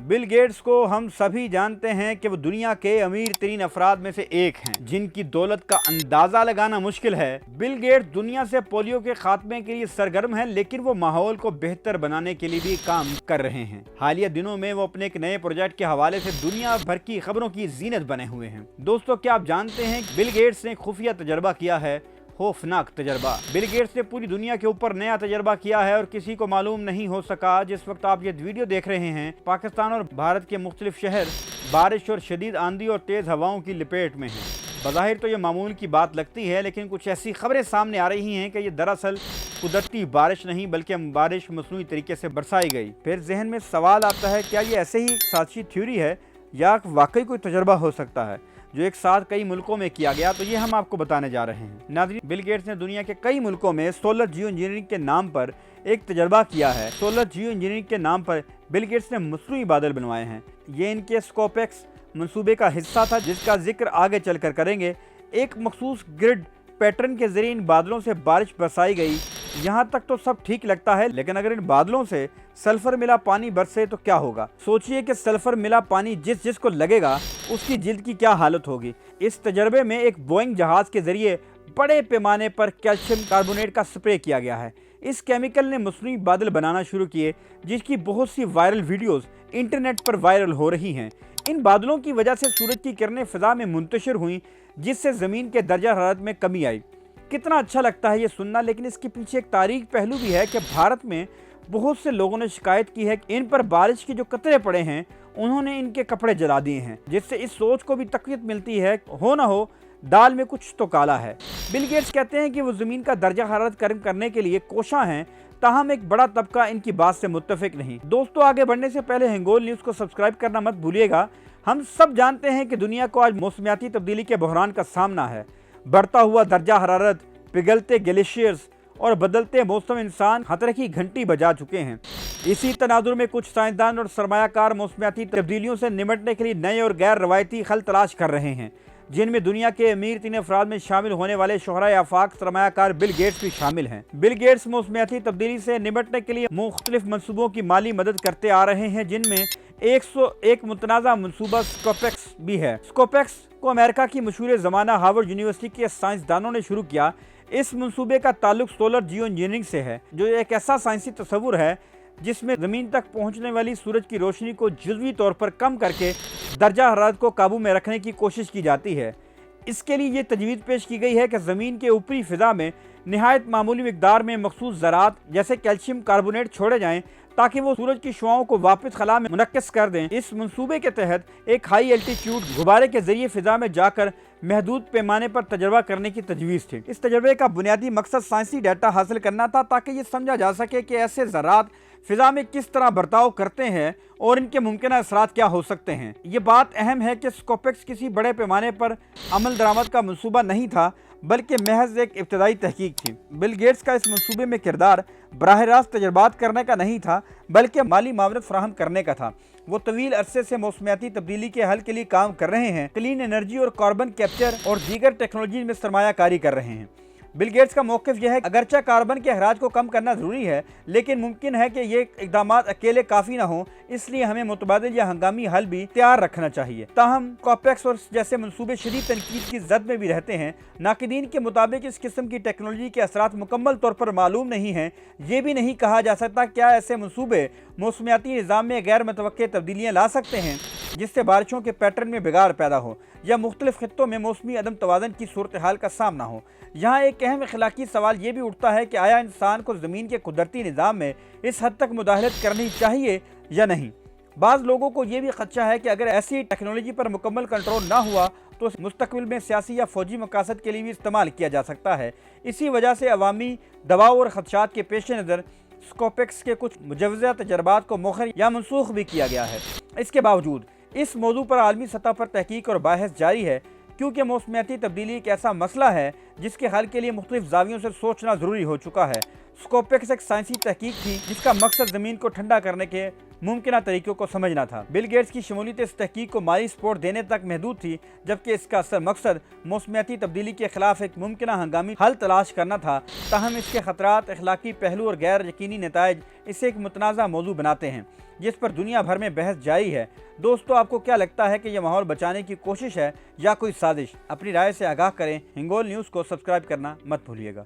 Bill Gates को हम सभी जानते हैं कि वो दुनिया के अमीर तरीन अफराद में से एक हैं, जिनकी दौलत का अंदाजा लगाना मुश्किल है। बिल गेट्स दुनिया से पोलियो के खात्मे के लिए सरगर्म है, लेकिन वो माहौल को बेहतर बनाने के लिए भी काम कर रहे हैं। हालिया दिनों में वो अपने एक नए प्रोजेक्ट के हवाले से दुनिया भर की खबरों की जीनत बने हुए हैं। दोस्तों, क्या आप जानते हैं बिल गेट्स ने खुफिया तजर्बा किया है, खौफनाक तजर्बा। बिल गेट्स ने पूरी दुनिया के ऊपर नया तजर्बा किया है और किसी को मालूम नहीं हो सका। जिस वक्त आप ये वीडियो देख रहे हैं, पाकिस्तान और भारत के मुख्तलिफ शहर बारिश और शदीद आंधी और तेज हवाओं की लपेट में हैं। बज़ाहिर तो ये मामूल की बात लगती है, लेकिन कुछ ऐसी खबरें सामने आ रही हैं कि ये दरअसल कुदरती बारिश नहीं बल्कि बारिश मसनूई तरीके से बरसाई गई। फिर जहन में सवाल आता है, क्या ये ऐसे ही साजिशी थ्योरी है या वाकई कोई तजर्बा हो सकता है जो एक साथ कई मुल्कों में किया गया? तो ये हम आपको बताने जा रहे हैं। नाज़रीन, बिल गेट्स ने दुनिया के कई मुल्कों में सोलर जियो इंजीनियरिंग के नाम पर एक तजर्बा किया है। सोलर जियो इंजीनियरिंग के नाम पर बिल गेट्स ने मसनूई बादल बनवाए हैं। ये इनके स्कोपेक्स मंसूबे का हिस्सा था, जिसका जिक्र आगे चलकर करेंगे। एक मखसूस ग्रिड पैटर्न के जरिए इन बादलों से बारिश बरसाई गई। यहाँ तक तो सब ठीक लगता है, लेकिन अगर इन बादलों से सल्फर मिला पानी बरसे तो क्या होगा? सोचिए कि सल्फर मिला पानी जिस को लगेगा उसकी जिल्द की क्या हालत होगी। इस तजर्बे में एक बोइंग जहाज के जरिए बड़े पैमाने पर कैल्शियम कार्बोनेट का स्प्रे किया गया है। इस केमिकल ने मसनूई बादल बनाना शुरू किए, जिसकी बहुत सी वायरल वीडियोस इंटरनेट पर वायरल हो रही हैं। इन बादलों की वजह से सूरज की किरणें फिजा में मुंतशिर हुई, जिससे ज़मीन के दर्जा हरारत में कमी आई। कितना अच्छा लगता है ये सुनना, लेकिन इसके पीछे एक तारीख पहलू भी है कि भारत में बहुत से लोगों ने शिकायत की है कि इन पर बारिश के जो कतरे पड़े हैं उन्होंने इनके कपड़े जला दिए हैं, जिससे इस सोच को भी तकवीत मिलती है, हो ना हो दाल में कुछ तो काला है। बिल गेट्स कहते हैं कि वो ज़मीन का दर्जा हरारत कम करने के लिए कोशां हैं, ताहम एक बड़ा तबका इनकी बात से मुत्तफिक नहीं। दोस्तों, आगे बढ़ने से पहले हिंगोल न्यूज़ को सब्सक्राइब करना मत भूलिएगा। हम सब जानते हैं कि दुनिया को आज मौसमियाती तब्दीली के बहरान का सामना है। बढ़ता हुआ दर्जा हरारत, पिघलते ग्लेशियर्स और बदलते मौसम इंसान खतरे की घंटी बजा चुके हैं। इसी तनाजुर में कुछ साइंसदान और सरमायाकार मौसमियाती तब्दीलियों से निपटने के लिए नए और गैर रवायती हल तलाश कर रहे हैं, जिनमें दुनिया के अमीर 3 अफराद में शामिल होने वाले शोहरा आफाक सरमायाकार बिल गेट्स भी शामिल हैं। बिल गेट्स मौसमियाती तब्दीली से निपटने के लिए मुख्तलिफ मनसूबों की माली मदद करते आ रहे हैं, जिनमें 101 मुतनाज़ा मनसूबा स्कोपेक्स भी है। स्कोपेक्स को अमेरिका की मशहूर ज़माना हार्वर्ड यूनिवर्सिटी के साइंसदानों ने शुरू किया। इस मंसूबे का ताल्लुक सोलर जियो इंजीनियरिंग से है, जो एक ऐसा साइंसी तस्वुर है जिसमें ज़मीन तक पहुंचने वाली सूरज की रोशनी को जुज़वी तौर पर कम करके दर्जा हरारत को काबू में रखने की कोशिश की जाती है। इसके लिए ये तजवीज़ पेश की गई है कि ज़मीन के ऊपरी फ़िज़ा में नहायत मामूली मिकदार में मखसूस ज़रात जैसे कैल्शियम कार्बोनेट छोड़े जाएँ, ताकि वो सूरज की शुआओं को वापस खला में मुनक्किस कर दें। इस मंसूबे के तहत एक हाई एल्टीट्यूड गुब्बारे के जरिए फिजा में जाकर महदूद पैमाने पर तजर्बा करने की तजवीज़ थी। इस तजर्बे का बुनियादी मकसद साइंसी डाटा हासिल करना था, ताकि ये समझा जा सके कि ऐसे ज़रात फिजा में किस तरह बर्ताव करते हैं और इनके मुमकिन असरात क्या हो सकते हैं। ये बात अहम है कि स्कोपेक्स किसी बड़े पैमाने पर अमल दरामद का मंसूबा नहीं था, बल्कि महज एक इब्तदाई तहकीक थी। बिल गेट्स का इस मंसूबे में किरदार बराह रास्त तजर्बात करने का नहीं था, बल्कि माली मावनत फराहम करने का था। वो तवील अरसे से मौसमियाती तब्दीली के हल के लिए काम कर रहे हैं, क्लीन एनर्जी और कार्बन कैप्चर और दीगर टेक्नोलॉजी में सरमायाकारी कर रहे हैं। बिल गेट्स का मौक़िफ़ यह है, अगरचे कार्बन के अखराज को कम करना ज़रूरी है, लेकिन मुमकिन है कि ये इक़दाम अकेले काफ़ी ना हो, इसलिए हमें मुतबादिल या हंगामी हल भी तैयार रखना चाहिए। ताहम स्कोपेक्स और जैसे मनसूबे शदीद तनकीद की जद में भी रहते हैं। नाकिदीन के मुताबिक इस किस्म की टेक्नोलॉजी के असरात मुकम्मल तौर पर मालूम नहीं हैं। ये भी नहीं कहा जा सकता क्या ऐसे मनसूबे मौसमियाती निज़ाम में गैर मुतवक्के तब्दीलियाँ ला सकते हैं, जिससे बारिशों के पैटर्न में बिगाड़ पैदा हो या मुख्तलिफ खित्तों में मौसमी अदम तवाज़न की सूरत हाल का सामना हो। यहाँ एक अहम अखलाकी सवाल ये भी उठता है कि आया इंसान को ज़मीन के कुदरती निज़ाम में इस हद तक मुदाखलत करनी चाहिए या नहीं। बाज़ लोगों को ये भी खदशा है कि अगर ऐसी टेक्नोलॉजी पर मुकम्मल कंट्रोल ना हुआ तो मुस्तकबिल में सियासी या फौजी मकासद के लिए भी इस्तेमाल किया जा सकता है। इसी वजह से अवामी दबाव और खदशात के पेश नज़र स्कोपेक्स के कुछ मुजवज़ा तजर्बात को मुखर या मनसूख भी किया गया है। इसके बावजूद इस मौजू पर आलमी सतह पर तहकीक और बहस जारी है, क्योंकि मौसमियाती तब्दीली एक ऐसा मसला है जिसके हल के लिए मुख्तलिफ ज़ावियों से सोचना ज़रूरी हो चुका है। स्कोपेक्स एक साइंसी तहकीक थी जिसका मकसद ज़मीन को ठंडा करने के मुमकिन तरीकों को समझना था। बिल गेट्स की शमूलियत इस तहकीक को माली सपोर्ट देने तक महदूद थी, जबकि इसका असल मकसद मौसमियाती तब्दीली के खिलाफ एक मुमकिन हंगामी हल तलाश करना था। ताहम इसके खतरात, अखलाकी पहलू और गैर यकीनी नताइज इसे एक मुतनाज़ा मौजू बनाते हैं जिस पर दुनिया भर में बहस जारी है। दोस्तों, आपको क्या लगता है कि यह माहौल बचाने की कोशिश है या कोई साजिश? अपनी राय से आगाह करें। हिंगोल न्यूज़ को सब्सक्राइब करना मत भूलिएगा।